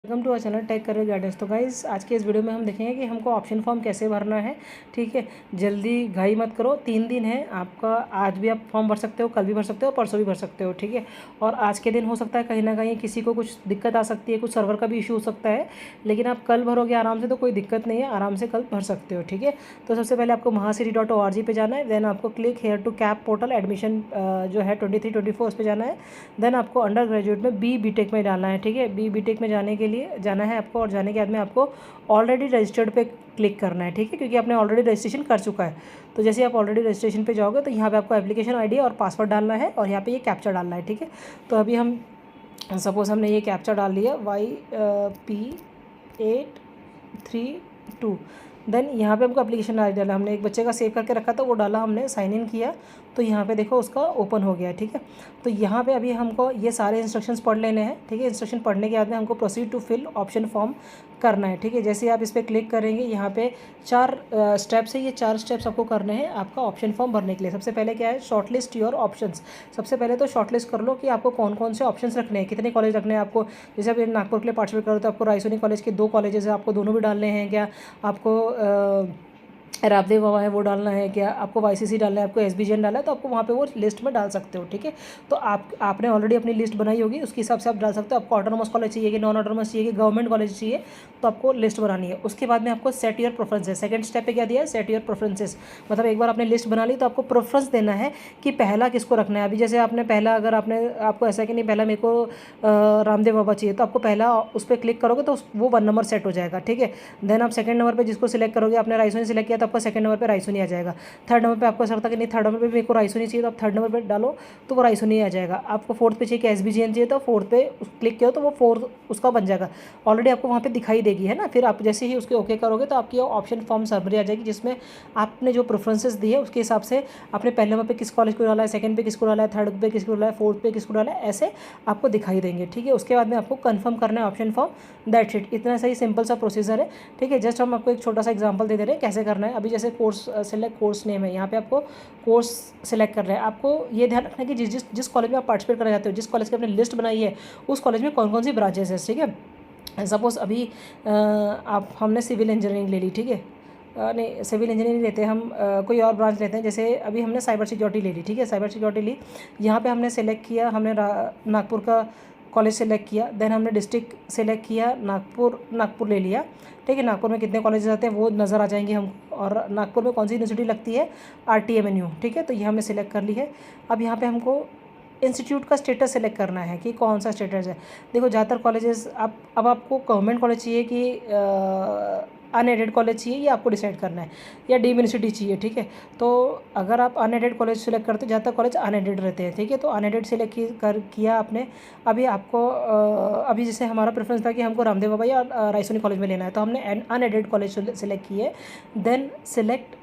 Welcome to our channel tech career guidance. तो guys आज के इस वीडियो में हम देखेंगे कि हमको ऑप्शन फॉर्म कैसे भरना है। ठीक है, जल्दी घाई मत करो, 3 दिन है आपका। आज भी आप फॉर्म भर सकते हो, कल भी भर सकते हो, परसों भी भर सकते हो। ठीक है, और आज के दिन हो सकता है कहीं ना कहीं किसी को कुछ दिक्कत आ सकती है, कुछ सर्वर का भी इशू हो सकता है, लेकिन आप कल भरोगे आराम से तो कोई दिक्कत नहीं है, आराम से कल भर सकते हो। ठीक है, तो सबसे पहले आपको महासिटी.org पे जाना है। देन आपको click here to CAP portal admission जो है 23-24 उस पर जाना है। देन आपको अंडर ग्रेजुएट में BTech में डालना है। ठीक है, BTech में जाने के लिए जाना है आपको, और जाने के बाद में आपको ऑलरेडी रजिस्टर्ड पे क्लिक करना है। ठीक है, क्योंकि आपने ऑलरेडी रजिस्ट्रेशन कर चुका है। तो जैसे आप ऑलरेडी रजिस्ट्रेशन पे जाओगे तो यहाँ पे आपको एप्लीकेशन आईडी और पासवर्ड डालना है, और यहाँ पे ये कैप्चा डालना है। ठीक है, तो अभी हम सपोज़ हमने ये कैप्चा डाल लिया YP832। देन यहाँ पे हमको एप्लीकेशन आईडी डाला, हमने एक बच्चे का सेव करके रखा था वो डाला, हमने साइन इन किया तो यहाँ पे देखो उसका ओपन हो गया है। ठीक है, तो यहाँ पे अभी हमको ये सारे इंस्ट्रक्शंस पढ़ लेने हैं। ठीक है, इंस्ट्रक्शन पढ़ने के बाद में हमको proceed to fill option form करना है। ठीक है, जैसे आप इस पर क्लिक करेंगे यहाँ पे 4 स्टेप्स है, ये 4 स्टेप्स आपको करने हैं आपका ऑप्शन फॉर्म भरने के लिए। सबसे पहले क्या है, शॉर्टलिस्ट योर ऑप्शंस। सबसे पहले तो शॉर्टलिस्ट कर लो कि आपको कौन कौन से ऑप्शंस रखने हैं, कितने कॉलेज रखने हैं आपको। जैसे आप नागपुर के लिए पार्टिसिपेट करो तो आपको रायसोनी कॉलेज के 2 कॉलेजेस है, आपको दोनों भी डालने हैं क्या, आपको रामदेव बाबा है वो डालना है क्या, आपको YCC डालना है, आपको SBGN डालना है, तो आपको वहाँ पे वो लिस्ट में डाल सकते हो। ठीक है, तो आपने ऑलरेडी अपनी लिस्ट बनाई होगी, उसके हिसाब से आप डाल सकते हो। आपको ऑटोनोमस कॉलेज चाहिए कि नॉन ऑटोनोमस चाहिए कि गवर्नमेंट कॉलेज चाहिए, तो आपको लिस्ट बनानी है। उसके बाद में आपको set your preferences, second step पे क्या दिया है, सेट योर प्रेफरेंसेस। मतलब एक बार आपने लिस्ट बना ली तो आपको प्रेफरेंस देना है कि पहला किसको रखना है। अभी जैसे आपने पहला, अगर आपको ऐसा कि नहीं पहला मेरे को रामदेव बाबा चाहिए, तो आपको पहला उस पर क्लिक करोगे तो वो 1 नंबर सेट हो जाएगा। ठीक है, देन आप सेकंड नंबर पे जिसको सिलेक्ट करोगे, आपने रायसोनी सिलेक्ट किया तो आपको सेकंड नंबर पे रायसोनी आ जाएगा। थर्ड नंबर पे आपको ऐसा लगता है कि नहीं थर्ड नंबर पे मेरे को रायसोनी चाहिए, तो आप थर्ड नंबर पे डालो तो वो रायसोनी आ जाएगा। आपको फोर्थ पे चाहिए कि SBGN चाहिए, तो फोर्थ पे क्लिक किया तो वो फोर्थ उसका बन जाएगा। ऑलरेडी आपको वहाँ पे दिखाई देगी, है ना। फिर आप जैसे ही उसके ओके करोगे तो आपकी ऑप्शन फॉर्म समरी आ जाएगी, जिसमें आपने जो प्रेफरेंसेस दी है उसके हिसाब से आपने पहले नंबर पे किस कॉलेज को डाला है, सेकंड पे किसको डाला है, थर्ड पे किसको डाला है, फोर्थ पे किसको डाला है, ऐसे आपको दिखाई देंगे। ठीक है, उसके बाद में आपको कंफर्म करना है ऑप्शन फॉर्म। दैट्स इट, इतना सही सिंपल सा प्रोसीजर है। ठीक है, जस्ट हम आपको एक छोटा सा एग्जांपल दे रहे हैं कैसे करना है। अभी जैसे कोर्स सेलेक्ट कोर्स नेम है, यहाँ पे आपको कोर्स सेलेक्ट कर रहे हैं। आपको ये ध्यान रखना है कि जिस कॉलेज में आप पार्टिसिपेट करना चाहते हो, जिस कॉलेज की आपने लिस्ट बनाई है, उस कॉलेज में कौन कौन सी ब्रांचेस है। ठीक है, सपोज़ अभी हमने सिविल इंजीनियरिंग ले ली। ठीक है, नहीं सिविल इंजीनियरिंग लेते हैं हम, कोई और ब्रांच लेते हैं। जैसे अभी हमने साइबर सिक्योरिटी ले ली। ठीक है, साइबर सिक्योरिटी ली, यहाँ पे हमने सेलेक्ट किया, हमने नागपुर का कॉलेज सेलेक्ट किया। देन हमने डिस्ट्रिक्ट सेलेक्ट किया, नागपुर ले लिया। ठीक है, नागपुर में कितने कॉलेजेस आते हैं वो नज़र आ जाएंगे हम, और नागपुर में कौन सी यूनिवर्सिटी लगती है, RTMNU। ठीक है, तो ये हमने सेलेक्ट कर ली है। अब यहाँ पे हमको इंस्टीट्यूट का स्टेटस सेलेक्ट करना है कि कौन सा स्टेटस है। देखो ज़्यादातर कॉलेजेस अब आपको गवर्नमेंट कॉलेज चाहिए कि अनएडेड कॉलेज चाहिए, ये आपको डिसाइड करना है, या डीम्ड यूनिवर्सिटी चाहिए। ठीक है, तो अगर आप अनएडेड कॉलेज सेलेक्ट करते हो, ज़्यादातर कॉलेज अनएडेड रहते हैं। ठीक है, तो अनएडेड सेलेक्ट किया आपने। अभी आपको अभी जैसे हमारा प्रेफरेंस था कि हमको रामदेव बाबा या रायसोनी कॉलेज में लेना है, तो हमने अनएडेड कॉलेज सेलेक्ट किए। Then select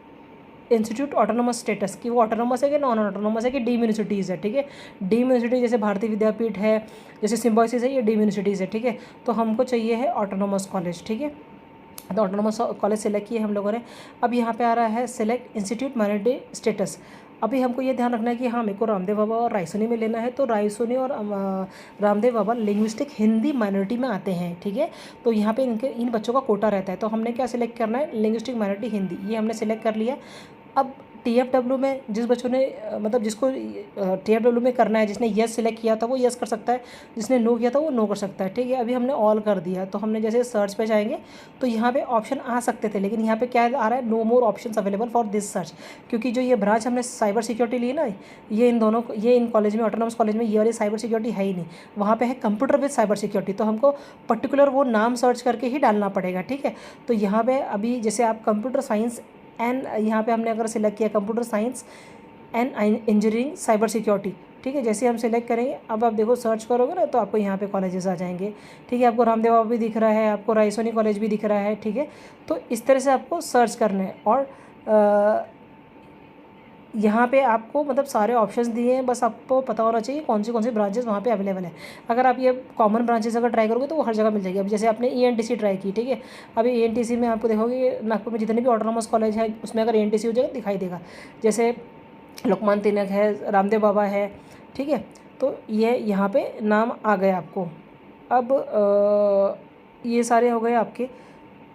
institute autonomous status कि वो ऑटोनोमस है कि नॉन ऑटोनोमस है कि डीम्ड यूनिवर्सिटीज़ है। ठीक है, डीम्ड यूनिवर्सिटी जैसे भारतीय विद्यापीठ है, जैसे सिम्बायोसिस है, ये डीम्ड यूनिवर्सिटीज़ है। ठीक है, तो हमको चाहिए है ऑटोनोमस कॉलेज। ठीक है, तो ऑटोनोमस कॉलेज सेलेक्ट किए हम लोगों ने। अब यहाँ पे आ रहा है सेलेक्ट इंस्टीट्यूट माइनॉरिटी स्टेटस। अभी हमको ये ध्यान रखना है कि हाँ मेरे को रामदेव बाबा और रायसोनी में लेना है, तो रायसोनी और रामदेव बाबा लिंग्विस्टिक हिंदी माइनॉरिटी में आते हैं। ठीक है, तो यहाँ पे इन बच्चों का कोटा रहता है, तो हमने क्या सिलेक्ट करना है, लिंग्विस्टिक माइनॉरिटी हिंदी, ये हमने सेलेक्ट कर लिया। अब TFW में जिस बच्चों ने मतलब जिसको TFW में करना है, जिसने येस सिलेक्ट किया था वो येस कर सकता है, जिसने नो किया था वो नो कर सकता है। ठीक है, अभी हमने ऑल कर दिया, तो हमने जैसे सर्च पे जाएंगे तो यहाँ पे ऑप्शन आ सकते थे, लेकिन यहाँ पे क्या आ रहा है, no more options available for this search. क्योंकि जो ये ब्रांच हमने साइबर सिक्योरिटी ली ना, ये इन कॉलेज में, ऑटोनॉमस कॉलेज में ये वाली साइबर सिक्योरिटी है ही नहीं, वहाँ पे है कंप्यूटर विद साइबर सिक्योरिटी, तो हमको पर्टिकुलर वो नाम सर्च करके ही डालना पड़ेगा। ठीक है, तो यहाँ पे अभी जैसे आप कंप्यूटर साइंस एंड यहाँ पे हमने अगर सिलेक्ट किया computer science and engineering cyber security. ठीक है, जैसे हम सिलेक्ट करेंगे, अब आप देखो सर्च करोगे ना तो आपको यहाँ पे कॉलेजेस आ जाएंगे। ठीक है, आपको रामदेव बाबा भी दिख रहा है, आपको रायसोनी कॉलेज भी दिख रहा है। ठीक है, तो इस तरह से आपको सर्च करना है, और यहाँ पे आपको मतलब सारे ऑप्शंस दिए हैं, बस आपको पता होना चाहिए कौन सी ब्रांचेस वहाँ पे अवेलेबल है। अगर आप ये कॉमन ब्रांचेस अगर ट्राई करोगे तो वो हर जगह मिल जाएगी। अब जैसे आपने ENTC ट्राई की, ठीक है, अभी ENTC में आपको देखोगे नागपुर में जितने भी ऑटोनॉमस कॉलेज है उसमें अगर ENTC हो जाएगा दिखाई देगा, जैसे लोकमान्य तिलक है, रामदेव बाबा है। ठीक है, तो ये यहाँ पे नाम आ गया आपको। अब ये सारे हो गए आपके।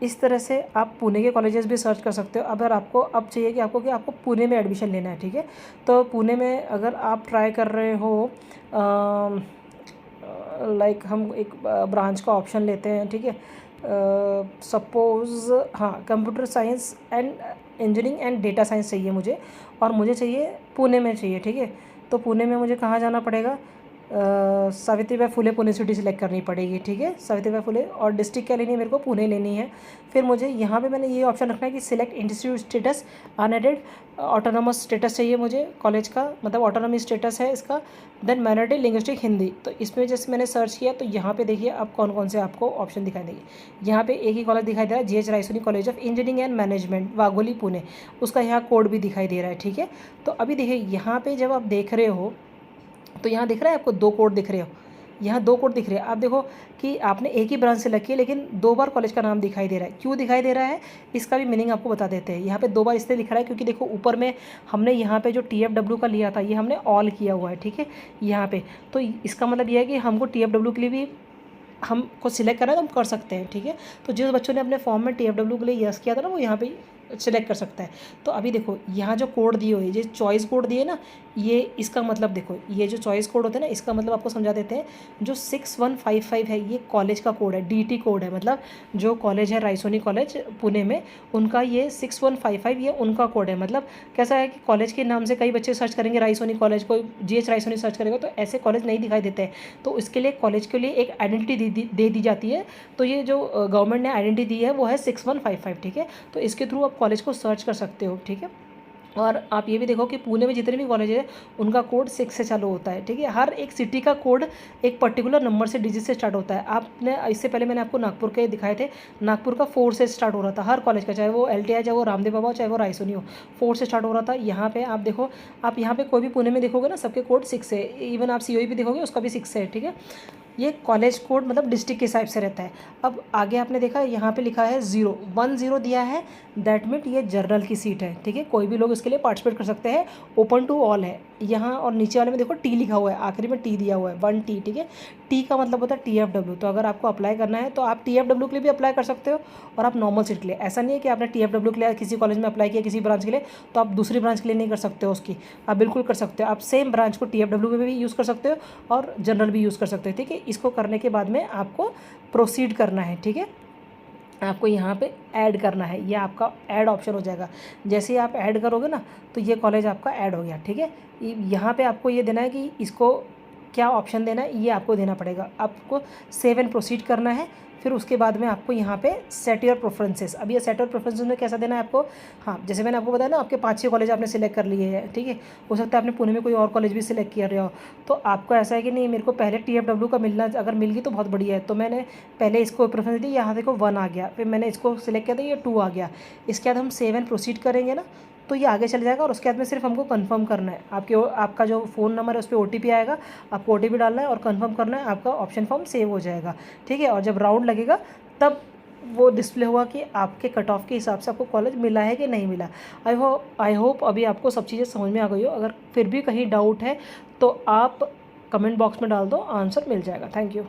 इस तरह से आप पुणे के कॉलेजेस भी सर्च कर सकते हो। अगर आपको अब चाहिए कि आपको पुणे में एडमिशन लेना है, ठीक है, तो पुणे में अगर आप ट्राई कर रहे हो लाइक हम एक ब्रांच का ऑप्शन लेते हैं, ठीक है, सपोज़ हाँ computer science and engineering and data science चाहिए मुझे, और मुझे चाहिए पुणे में चाहिए, ठीक है। तो पुणे में मुझे कहाँ जाना पड़ेगा, सावित्रीबाई फुले पुणे सिटी सिलेक्ट करनी पड़ेगी, ठीक है, सावित्रीबाई फुले, और डिस्ट्रिक्ट क्या लेनी है मेरे को, पुणे लेनी है। फिर मुझे यहाँ पे मैंने ये ऑप्शन रखना है कि select institute status unaided autonomous status चाहिए मुझे कॉलेज का, मतलब ऑटोनॉमी स्टेटस है इसका। देन माइनॉरिटी लिंग्विस्टिक हिंदी, तो इसमें जैसे मैंने सर्च किया तो यहाँ पे देखिए अब कौन कौन से आपको ऑप्शन दिखाई देंगे। यहाँ पे एक ही कॉलेज दिखाई दे रहा है, GH Raisoni college of engineering and management Wagholi Pune, उसका यहाँ कोड भी दिखाई दे रहा है, ठीक है। तो अभी देखिए यहाँ पे जब आप देख रहे हो तो यहाँ दिख रहा है आपको 2 कोड दिख रहे हो, यहाँ 2 कोड दिख रहे हैं। आप देखो कि आपने एक ही ब्रांच से लगी है लेकिन 2 बार कॉलेज का नाम दिखाई दे रहा है। क्यों दिखाई दे रहा है, इसका भी मीनिंग आपको बता देते हैं। यहाँ पे 2 बार इसलिए दिख रहा है क्योंकि देखो ऊपर में हमने यहाँ पे जो TFW का लिया था ये हमने ऑल किया हुआ है, ठीक है, यहाँ पे। तो इसका मतलब ये है कि हमको TFW के लिए भी हमको सिलेक्ट करना है तो हम कर सकते हैं, ठीक है। तो जिस बच्चों ने अपने फॉर्म में TFW के लिए यस किया था ना वो यहाँ पे सिलेक्ट कर सकता है। तो अभी देखो यहाँ जो कोड दिए हुए ये चॉइस कोड दिए ना, ये इसका मतलब देखो ये जो चॉइस कोड होता है ना इसका मतलब आपको समझा देते हैं। जो 6155 है ये कॉलेज का कोड है, DT कोड है, मतलब जो कॉलेज है रायसोनी कॉलेज पुणे में उनका ये 6155 ये उनका कोड है। मतलब कैसा है कि कॉलेज के नाम से कई बच्चे सर्च करेंगे रायसोनी कॉलेज, कोई GH रायसोनी सर्च करेगा तो ऐसे कॉलेज नहीं दिखाई देते हैं। तो इसके लिए कॉलेज के लिए एक आइडेंटिटी दे दी जाती है। तो ये जो गवर्नमेंट ने आइडेंटिटी दी है वो है 6155, ठीक है। तो इसके थ्रू आप कॉलेज को सर्च कर सकते हो, ठीक है। और आप ये भी देखो कि पुणे में जितने भी कॉलेज है उनका कोड 6 से चालू होता है, ठीक है। हर एक सिटी का कोड एक पर्टिकुलर नंबर से डिजिट से स्टार्ट होता है। आपने इससे पहले मैंने आपको नागपुर के दिखाए थे, नागपुर का 4 से स्टार्ट हो रहा था हर कॉलेज का, चाहे वो LTI चाहे वो रामदेव बाबा चाहे वो रायसोनी हो, 4 से स्टार्ट हो रहा था। यहाँ पे आप देखो, आप यहाँ पे कोई भी पुणे में देखोगे ना सबके कोड 6 है। इवन आप COE भी देखोगे उसका भी 6 है, ठीक है। ये कॉलेज कोड मतलब डिस्ट्रिक्ट के हिसाब से रहता है। अब आगे आपने देखा यहाँ पे लिखा है 010 दिया है, दैट मीट ये जर्नल की सीट है, ठीक है। कोई भी लोग इसके लिए पार्टिसिपेट कर सकते हैं, ओपन टू ऑल है यहाँ। और नीचे वाले में देखो T लिखा हुआ है, आखिरी में T दिया हुआ है 1T, ठीक है। T का मतलब होता है TFW। तो अगर आपको अप्लाई करना है तो आप TFW के लिए भी अप्लाई कर सकते हो और आप नॉर्मल सीट के लिए। ऐसा नहीं है कि आपने TFW के लिए किसी कॉलेज में अप्लाई किया किसी ब्रांच के लिए तो आप दूसरी ब्रांच के लिए नहीं कर सकते हो उसकी, आप बिल्कुल कर सकते हो। आप सेम ब्रांच को TFW में भी यूज़ कर सकते हो और जनरल भी यूज़ कर सकते हो, ठीक है। इसको करने के बाद में आपको प्रोसीड करना है, ठीक है। आपको यहाँ पे ऐड करना है, ये आपका ऐड ऑप्शन हो जाएगा। जैसे ही आप ऐड करोगे ना तो ये कॉलेज आपका ऐड हो गया, ठीक है। यहाँ पे आपको ये देना है कि इसको क्या ऑप्शन देना है, ये आपको देना पड़ेगा। आपको सेव एंड प्रोसीड करना है। फिर उसके बाद में आपको यहाँ पे सेट योर प्रेफरेंसेस। अब ये सेट योर प्रेफरेंसेस में कैसा देना है आपको, हाँ जैसे मैंने आपको बताया ना आपके 5-6 कॉलेज आपने सिलेक्ट कर लिए हैं, ठीक है। हो सकता है आपने पुणे में कोई और कॉलेज भी सिलेक्ट किया रहे हो। तो आपको ऐसा है कि नहीं मेरे को पहले TFW का मिलना, अगर मिल गई तो बहुत बढ़िया है। तो मैंने पहले इसको प्रेफरेंस दी, यहाँ देखो 1 आ गया, फिर मैंने इसको सिलेक्ट किया था ये 2 आ गया। इसके बाद हम सेव एंड प्रोसीड करेंगे ना तो ये आगे चल जाएगा। और उसके बाद में सिर्फ हमको कंफर्म करना है, आपका जो फ़ोन नंबर है उस पर OTP आएगा, आपको OTP डालना है और कंफर्म करना है, आपका ऑप्शन फॉर्म सेव हो जाएगा, ठीक है। और जब राउंड लगेगा तब वो डिस्प्ले होगा कि आपके कट ऑफ के हिसाब से आपको कॉलेज मिला है कि नहीं मिला। आई होप अभी आपको सब चीज़ें समझ में आ गई हो। अगर फिर भी कहीं डाउट है तो आप कमेंट बॉक्स में डाल दो, आंसर मिल जाएगा। Thank you.